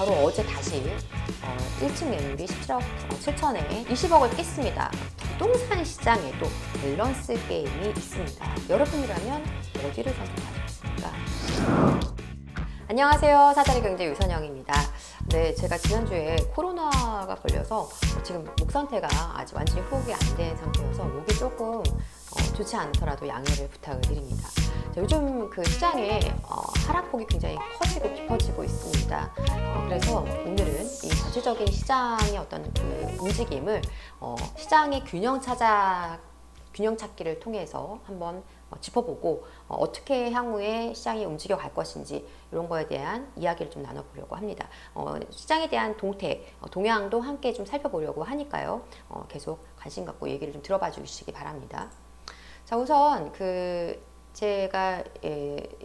바로 어제 다시 1층 매물이 17억 7천에 20억을 깼습니다. 부동산 시장에도 밸런스 게임이 있습니다. 여러분이라면 어디를 선택하시겠습니까? 안녕하세요. 사다리 경제 유선영입니다. 네, 제가 지난주에 코로나가 걸려서 지금 목 상태가 아직 완전히 회복이 안 된 상태여서 목이 조금 좋지 않더라도 양해를 부탁을 드립니다. 자, 요즘 그 시장에 하락폭이 굉장히 커지고 깊어지고 있습니다. 그래서 오늘은 이 전체적인 시장의 어떤 그 움직임을 시장의 균형 찾기를 통해서 한번 짚어보고 어떻게 향후에 시장이 움직여 갈 것인지 이런 거에 대한 이야기를 좀 나눠보려고 합니다. 시장에 대한 동향도 함께 좀 살펴보려고 하니까요. 계속 관심 갖고 얘기를 좀 들어봐 주시기 바랍니다. 자, 우선 제가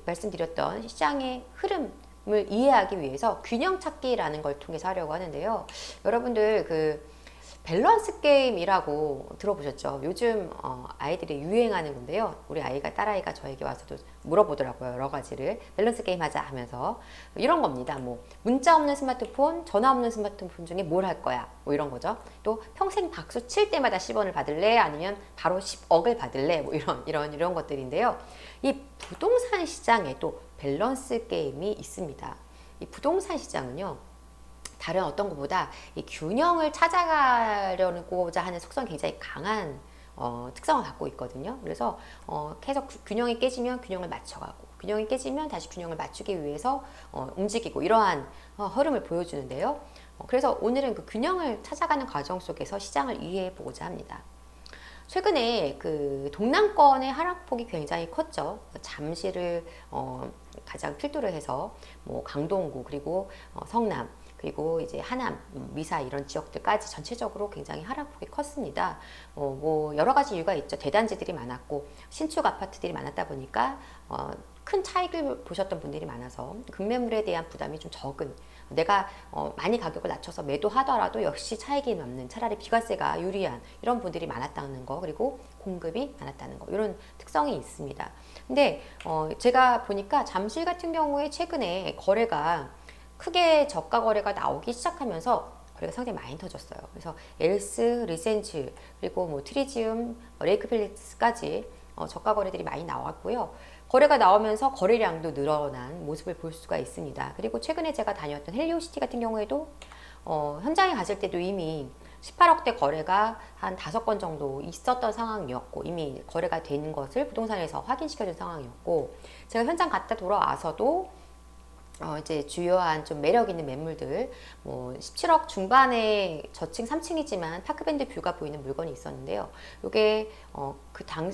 말씀드렸던 시장의 흐름을 이해하기 위해서 균형 찾기라는 걸 통해서 하려고 하는데요. 여러분들 밸런스 게임이라고 들어보셨죠? 요즘 아이들이 유행하는 건데요. 우리 딸아이가 저에게 와서도 물어보더라고요. 여러 가지를 밸런스 게임 하자 하면서 이런 겁니다. 뭐 문자 없는 스마트폰, 전화 없는 스마트폰 중에 뭘 할 거야? 뭐 이런 거죠. 또 평생 박수 칠 때마다 10원을 받을래? 아니면 바로 10억을 받을래? 뭐 이런 것들인데요. 이 부동산 시장에도 밸런스 게임이 있습니다. 이 부동산 시장은요. 다른 어떤 것보다 이 균형을 찾아가려고자 하는 속성이 굉장히 강한 특성을 갖고 있거든요. 그래서 계속 균형이 깨지면 균형을 맞춰가고 균형이 깨지면 다시 균형을 맞추기 위해서 움직이고 이러한 흐름을 보여주는데요. 그래서 오늘은 그 균형을 찾아가는 과정 속에서 시장을 이해해 보고자 합니다. 최근에 그 동남권의 하락폭이 굉장히 컸죠. 잠실을 가장 필두로 해서 뭐 강동구 그리고 성남 그리고 이제 하남, 미사 이런 지역들까지 전체적으로 굉장히 하락폭이 컸습니다. 뭐 여러 가지 이유가 있죠. 대단지들이 많았고 신축 아파트들이 많았다 보니까 큰 차익을 보셨던 분들이 많아서 급매물에 대한 부담이 좀 적은, 내가 많이 가격을 낮춰서 매도하더라도 역시 차익이 남는, 차라리 비과세가 유리한 이런 분들이 많았다는 거, 그리고 공급이 많았다는 거, 이런 특성이 있습니다. 근데 제가 보니까 잠실 같은 경우에 최근에 거래가 크게 저가 거래가 나오기 시작하면서 거래가 상당히 많이 터졌어요. 그래서 엘스, 리센츠, 그리고 뭐 트리지움, 레이크필릭스까지 저가 거래들이 많이 나왔고요. 거래가 나오면서 거래량도 늘어난 모습을 볼 수가 있습니다. 그리고 최근에 제가 다녔던 헬리오시티 같은 경우에도 현장에 갔을 때도 이미 18억대 거래가 한 5건 정도 있었던 상황이었고, 이미 거래가 된 것을 부동산에서 확인시켜준 상황이었고, 제가 현장 갔다 돌아와서도 이제 주요한 좀 매력 있는 매물들, 뭐 17억 중반에 저층 3층이지만 파크밴드 뷰가 보이는 물건이 있었는데요. 이게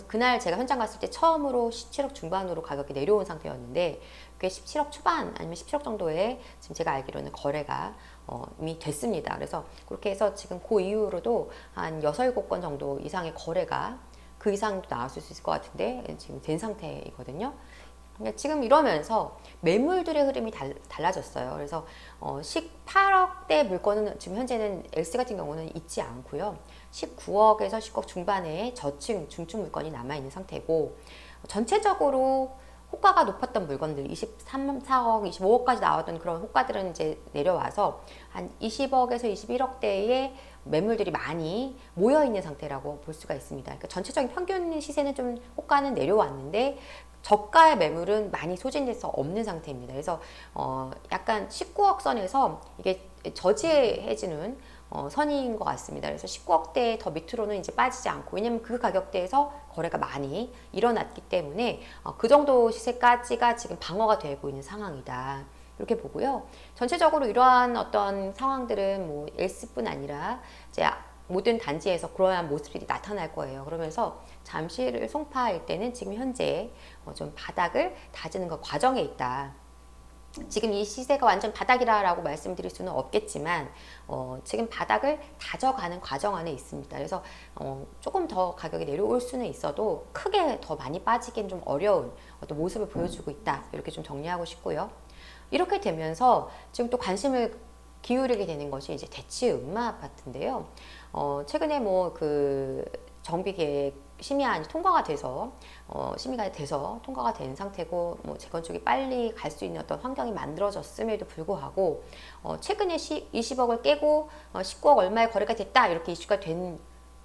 그날 제가 현장 갔을 때 처음으로 17억 중반으로 가격이 내려온 상태였는데, 그게 17억 초반 아니면 17억 정도에 지금 제가 알기로는 거래가 이미 됐습니다. 그래서 그렇게 해서 지금 그 이후로도 한 6, 7건 정도 이상의 거래가, 그 이상도 나왔을 수 있을 것 같은데 지금 된 상태이거든요. 지금 이러면서 매물들의 흐름이 달라졌어요. 그래서 18억대 물건은 지금 현재는 엘스 같은 경우는 있지 않고요. 19억에서 19억 중반의 저층, 중층 물건이 남아있는 상태고, 전체적으로 호가가 높았던 물건들 23, 4억, 25억까지 나왔던 그런 호가들은 이제 내려와서 한 20억에서 21억대의 매물들이 많이 모여있는 상태라고 볼 수가 있습니다. 그러니까 전체적인 평균 시세는 좀 호가는 내려왔는데 저가의 매물은 많이 소진돼서 없는 상태입니다. 그래서 약간 19억 선에서 이게 저지해지는 선인 것 같습니다. 그래서 19억대 더 밑으로는 이제 빠지지 않고, 왜냐면 그 가격대에서 거래가 많이 일어났기 때문에 그 정도 시세까지가 지금 방어가 되고 있는 상황이다, 이렇게 보고요. 전체적으로 이러한 어떤 상황들은 뭐 엘스뿐 아니라 이제 모든 단지에서 그러한 모습들이 나타날 거예요. 그러면서 잠실 송파일 때는 지금 현재 좀 바닥을 다지는 그 과정에 있다. 지금 이 시세가 완전 바닥이라고 말씀드릴 수는 없겠지만 지금 바닥을 다져가는 과정 안에 있습니다. 그래서 조금 더 가격이 내려올 수는 있어도 크게 더 많이 빠지기는 좀 어려운 어떤 모습을 보여주고 있다, 이렇게 좀 정리하고 싶고요. 이렇게 되면서 지금 또 관심을 기울이게 되는 것이 이제 대치 음마 아파트인데요. 최근에 뭐 그 정비 계획 심의안이 통과가 돼서 심의가 돼서 통과가 된 상태고 뭐 재건축이 빨리 갈 수 있는 어떤 환경이 만들어졌음에도 불구하고 최근에 20억을 깨고 19억 얼마의 거래가 됐다 이렇게 이슈가 된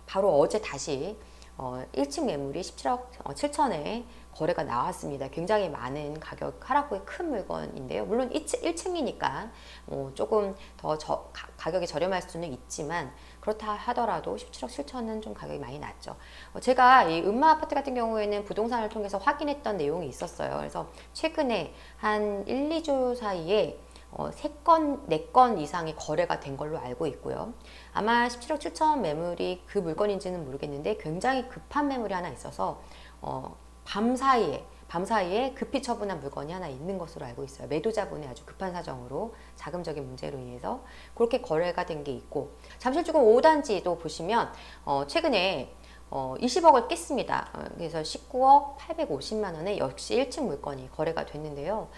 바로 어제 다시 1층 매물이 17억 7천에 거래가 나왔습니다. 굉장히 많은 가격 하락폭의 큰 물건인데요. 물론 1층이니까 조금 더 가격이 저렴할 수는 있지만 그렇다 하더라도 17억 7천은 좀 가격이 많이 낮죠. 제가 이 음마 아파트 같은 경우에는 부동산을 통해서 확인했던 내용이 있었어요. 그래서 최근에 한 1, 2주 사이에 3건, 4건 이상의 거래가 된 걸로 알고 있고요. 아마 17억 7천 매물이 그 물건인지는 모르겠는데 굉장히 급한 매물이 하나 있어서 밤 사이에 급히 처분한 물건이 하나 있는 것으로 알고 있어요. 매도자분의 아주 급한 사정으로 자금적인 문제로 인해서 그렇게 거래가 된 게 있고, 잠실주공 5단지도 보시면 최근에 20억을 깼습니다. 그래서 19억 850만 원에 역시 1층 물건이 거래가 됐는데요.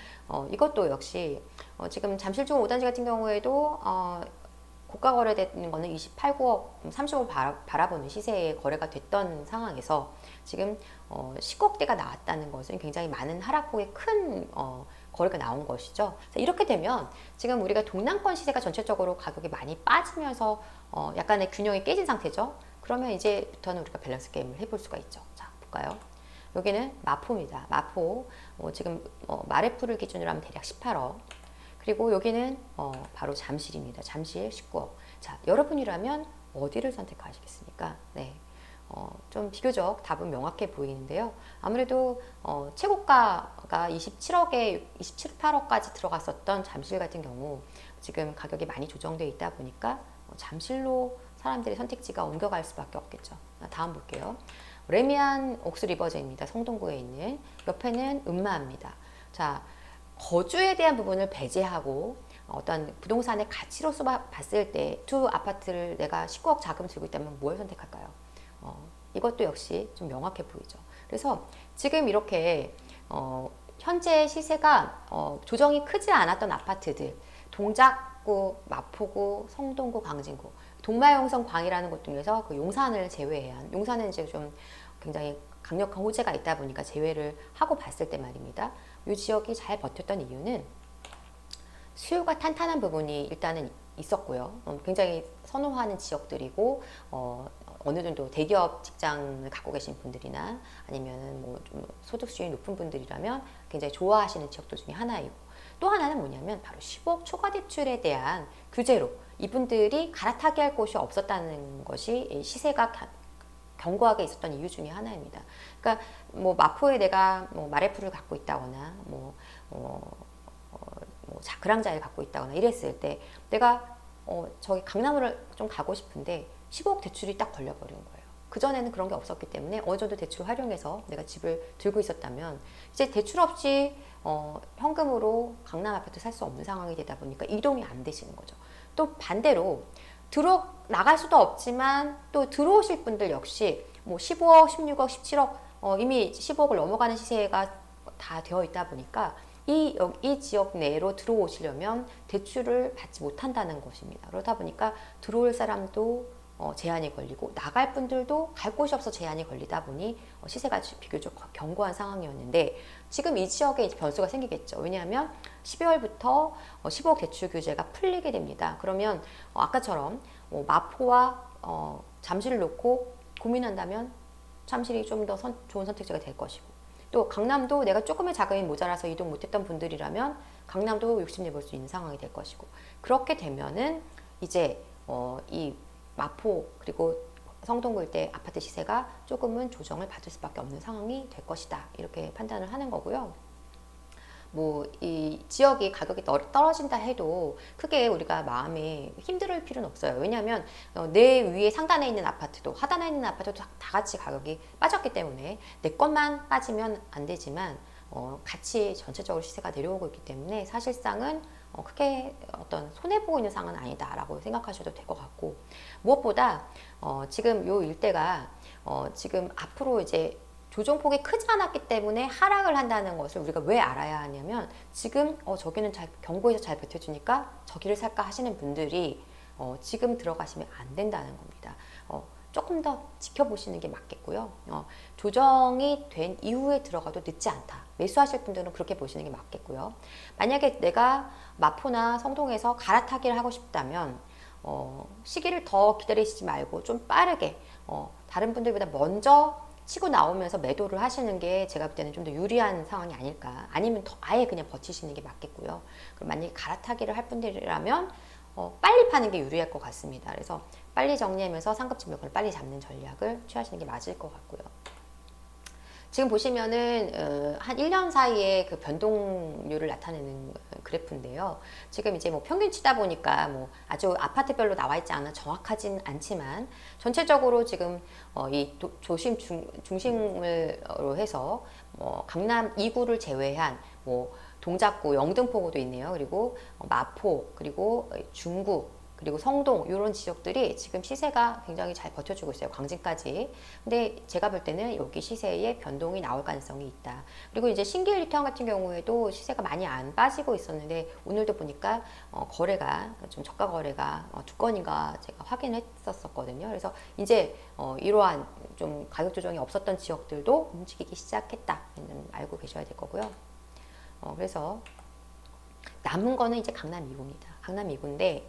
이것도 역시 지금 잠실주공 5단지 같은 경우에도 고가 거래되는 거는 28, 9억, 30억 바라보는 시세에 거래가 됐던 상황에서 지금 19억대가 나왔다는 것은 굉장히 많은 하락폭의 큰 거래가 나온 것이죠. 이렇게 되면 지금 우리가 동남권 시세가 전체적으로 가격이 많이 빠지면서 약간의 균형이 깨진 상태죠. 그러면 이제부터는 우리가 밸런스 게임을 해볼 수가 있죠. 자, 볼까요? 여기는 마포입니다. 마포 지금 마레프를 기준으로 하면 대략 18억. 그리고 여기는 바로 잠실입니다. 잠실 19억. 자, 여러분이라면 어디를 선택하시겠습니까? 네. 좀 비교적 답은 명확해 보이는데요. 아무래도 최고가가 27억에 27, 8억까지 들어갔었던 잠실 같은 경우 지금 가격이 많이 조정되어 있다 보니까 잠실로 사람들의 선택지가 옮겨갈 수밖에 없겠죠. 다음 볼게요. 레미안 옥스리버제입니다. 성동구에 있는. 옆에는 음마입니다. 자, 거주에 대한 부분을 배제하고 어떤 부동산의 가치로서 봤을 때 두 아파트를 내가 19억 자금 들고 있다면 뭘 선택할까요? 이것도 역시 좀 명확해 보이죠. 그래서 지금 이렇게 현재 시세가 조정이 크지 않았던 아파트들, 동작구, 마포구, 성동구, 광진구, 동마용성 광이라는 곳 중에서 그 용산을 제외한, 용산은 이제 좀 굉장히 강력한 호재가 있다 보니까 제외를 하고 봤을 때 말입니다. 이 지역이 잘 버텼던 이유는 수요가 탄탄한 부분이 일단은 있었고요. 굉장히 선호하는 지역들이고 어느 정도 대기업 직장을 갖고 계신 분들이나 아니면 뭐 좀 소득 수준이 높은 분들이라면 굉장히 좋아하시는 지역들 중에 하나이고, 또 하나는 뭐냐면 바로 10억 초과 대출에 대한 규제로 이분들이 갈아타게 할 곳이 없었다는 것이 시세가 견고하게 있었던 이유 중에 하나입니다. 그러니까 뭐 마포에 내가 뭐 마레프를 갖고 있다거나 그랑자를 갖고 있다거나 이랬을 때 내가 저기 강남을 좀 가고 싶은데 15억 대출이 딱 걸려버린 거예요. 그전에는 그런 게 없었기 때문에 어느 정도 대출을 활용해서 내가 집을 들고 있었다면 이제 대출 없이 현금으로 강남 아파트 살 수 없는 상황이 되다 보니까 이동이 안 되시는 거죠. 또 반대로 나갈 수도 없지만 또 들어오실 분들 역시 뭐 15억, 16억, 17억 이미 15억을 넘어가는 시세가 다 되어 있다 보니까 이 지역 내로 들어오시려면 대출을 받지 못한다는 것입니다. 그러다 보니까 들어올 사람도 제한이 걸리고 나갈 분들도 갈 곳이 없어 제한이 걸리다 보니 시세가 비교적 견고한 상황이었는데, 지금 이 지역에 이제 변수가 생기겠죠. 왜냐하면 12월부터 15억 대출 규제가 풀리게 됩니다. 그러면 아까처럼 마포와 잠실을 놓고 고민한다면 잠실이 좀 더 좋은 선택지가 될 것이고, 또 강남도 내가 조금의 자금이 모자라서 이동 못했던 분들이라면 강남도 욕심내볼 수 있는 상황이 될 것이고, 그렇게 되면은 이제 이 마포 그리고 성동구 일대 아파트 시세가 조금은 조정을 받을 수밖에 없는 상황이 될 것이다, 이렇게 판단을 하는 거고요. 뭐 이 지역이 가격이 떨어진다 해도 크게 우리가 마음에 힘들 필요는 없어요. 왜냐하면 내 위에 상단에 있는 아파트도 하단에 있는 아파트도 다 같이 가격이 빠졌기 때문에 내 것만 빠지면 안 되지만 같이 전체적으로 시세가 내려오고 있기 때문에 사실상은 크게 어떤 손해보고 있는 상황은 아니다라고 생각하셔도 될 것 같고, 무엇보다 지금 요 일대가 지금 앞으로 이제 조정폭이 크지 않았기 때문에 하락을 한다는 것을 우리가 왜 알아야 하냐면, 지금 저기는 경고에서 잘 버텨주니까 저기를 살까 하시는 분들이 지금 들어가시면 안 된다는 겁니다. 조금 더 지켜보시는 게 맞겠고요. 조정이 된 이후에 들어가도 늦지 않다. 매수하실 분들은 그렇게 보시는 게 맞겠고요. 만약에 내가 마포나 성동에서 갈아타기를 하고 싶다면 시기를 더 기다리시지 말고 좀 빠르게 다른 분들보다 먼저 치고 나오면서 매도를 하시는 게 제가 볼 때는 좀 더 유리한 상황이 아닐까. 아니면 더 아예 그냥 버티시는 게 맞겠고요. 그럼 만약에 갈아타기를 할 분들이라면 빨리 파는 게 유리할 것 같습니다. 그래서 빨리 정리하면서 상급지 물건을 빨리 잡는 전략을 취하시는 게 맞을 것 같고요. 지금 보시면은 한 1년 사이에 그 변동률을 나타내는 그래프인데요. 지금 이제 뭐 평균치다 보니까 뭐 아주 아파트별로 나와 있지 않아 정확하진 않지만 전체적으로 지금 이 도심 중심으로 해서 강남 2구를 제외한 뭐 동작구, 영등포구도 있네요. 그리고 마포, 그리고 중구, 그리고 성동 이런 지역들이 지금 시세가 굉장히 잘 버텨주고 있어요. 광진까지. 근데 제가 볼 때는 여기 시세에 변동이 나올 가능성이 있다. 그리고 이제 신길 리터원 같은 경우에도 시세가 많이 안 빠지고 있었는데 오늘도 보니까 거래가 좀 저가 거래가 두 건인가 제가 확인했었거든요. 그래서 이제 이러한 좀 가격 조정이 없었던 지역들도 움직이기 시작했다는 알고 계셔야 될 거고요. 그래서 남은 거는 이제 강남 2구입니다. 강남 2구인데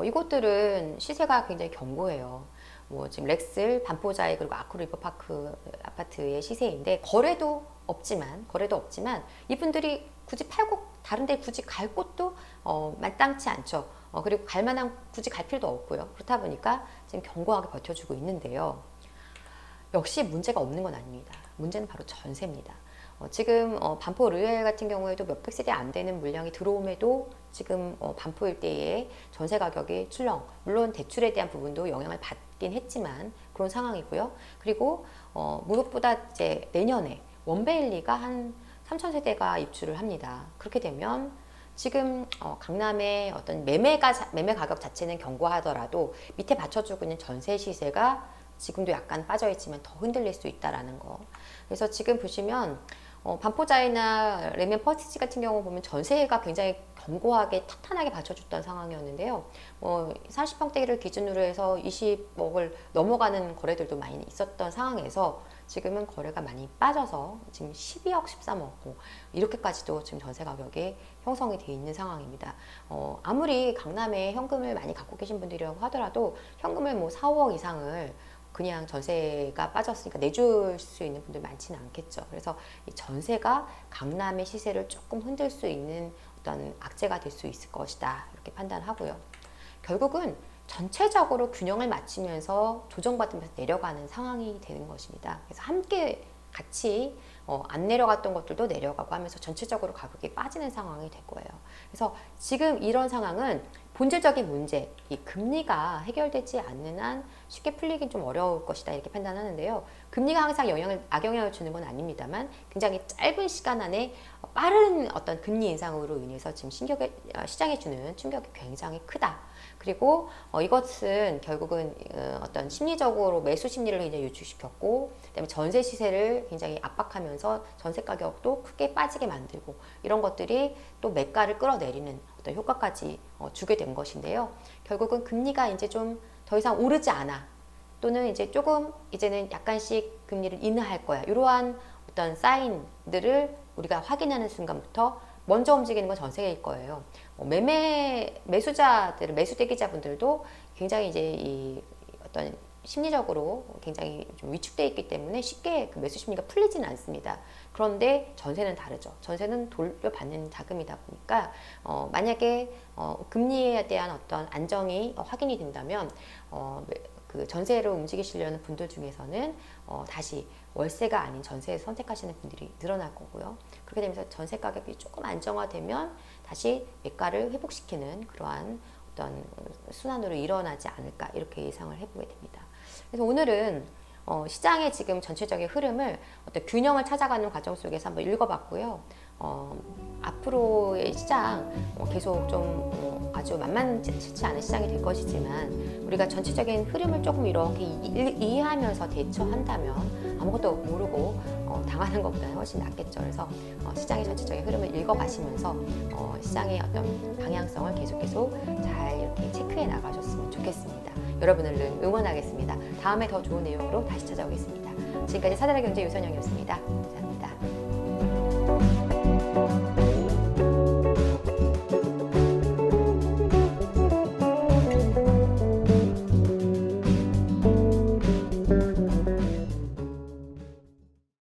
이곳들은 시세가 굉장히 견고해요. 뭐 지금 렉슬, 반포자이 그리고 아크로 리버파크 아파트의 시세인데 거래도 없지만 이분들이 굳이 팔고 다른 데 굳이 갈 곳도 마땅치 않죠. 그리고 갈 만한 굳이 갈 필요도 없고요. 그렇다 보니까 지금 견고하게 버텨주고 있는데요. 역시 문제가 없는 건 아닙니다. 문제는 바로 전세입니다. 지금 반포 르엘 같은 경우에도 몇백 세대 안 되는 물량이 들어옴에도 지금 반포 일대의 전세 가격이 출렁, 물론 대출에 대한 부분도 영향을 받긴 했지만 그런 상황이고요. 그리고 무엇보다 이제 내년에 원베일리가 한 3,000세대가 입주를 합니다. 그렇게 되면 지금 강남의 어떤 매매 가격 자체는 견고하더라도 밑에 받쳐주고 있는 전세 시세가 지금도 약간 빠져있지만 더 흔들릴 수 있다라는 거. 그래서 지금 보시면 반포자이나 레미안 퍼스티지 같은 경우 보면 전세가 굉장히 견고하게 탄탄하게 받쳐줬던 상황이었는데요. 30평대를 기준으로 해서 20억을 넘어가는 거래들도 많이 있었던 상황에서 지금은 거래가 많이 빠져서 지금 12억, 13억 이렇게까지도 지금 전세 가격이 형성이 돼 있는 상황입니다. 아무리 강남에 현금을 많이 갖고 계신 분들이라고 하더라도 현금을 뭐 4, 5억 이상을 그냥 전세가 빠졌으니까 내줄 수 있는 분들 많지는 않겠죠. 그래서 이 전세가 강남의 시세를 조금 흔들 수 있는 어떤 악재가 될 수 있을 것이다. 이렇게 판단하고요. 결국은 전체적으로 균형을 맞추면서 조정받으면서 내려가는 상황이 되는 것입니다. 그래서 함께 같이 안 내려갔던 것들도 내려가고 하면서 전체적으로 가격이 빠지는 상황이 될 거예요. 그래서 지금 이런 상황은 본질적인 문제, 이 금리가 해결되지 않는 한 쉽게 풀리긴 좀 어려울 것이다 이렇게 판단하는데요. 금리가 항상 악영향을 주는 건 아닙니다만 굉장히 짧은 시간 안에 빠른 어떤 금리 인상으로 인해서 지금 시장에 주는 충격이 굉장히 크다. 그리고 이것은 결국은 어떤 심리적으로 매수 심리를 굉장히 유축시켰고, 그다음에 전세 시세를 굉장히 압박하면서 전세 가격도 크게 빠지게 만들고 이런 것들이 또 매가를 끌어내리는 어떤 효과까지 주게 된 것인데요. 결국은 금리가 이제 좀 더 이상 오르지 않아, 또는 이제 조금 이제는 약간씩 금리를 인하할 거야, 이러한 어떤 사인들을 우리가 확인하는 순간부터 먼저 움직이는 건 전세일 거예요. 매수자들, 매수 대기자분들도 굉장히 이제 이 어떤 심리적으로 굉장히 좀 위축되어 있기 때문에 쉽게 그 매수 심리가 풀리지는 않습니다. 그런데 전세는 다르죠. 전세는 돌려받는 자금이다 보니까 만약에 금리에 대한 어떤 안정이 확인이 된다면 그 전세로 움직이시려는 분들 중에서는 다시 월세가 아닌 전세를 선택하시는 분들이 늘어날 거고요. 그렇게 되면서 전세 가격이 조금 안정화되면 다시 매가를 회복시키는 그러한 어떤 순환으로 일어나지 않을까 이렇게 예상을 해보게 됩니다. 그래서 오늘은 시장의 지금 전체적인 흐름을 어떤 균형을 찾아가는 과정 속에서 한번 읽어봤고요. 앞으로의 시장 계속 좀 아주 만만치 않은 시장이 될 것이지만 우리가 전체적인 흐름을 조금 이렇게 이해하면서 대처한다면 아무것도 모르고 당하는 것보다는 훨씬 낫겠죠. 그래서 시장의 전체적인 흐름을 읽어가시면서 시장의 어떤 방향성을 계속 잘 이렇게 체크해 나가셨으면 좋겠습니다. 여러분을 응원하겠습니다. 다음에 더 좋은 내용으로 다시 찾아오겠습니다. 지금까지 사달의 경제 유선영이었습니다. 자,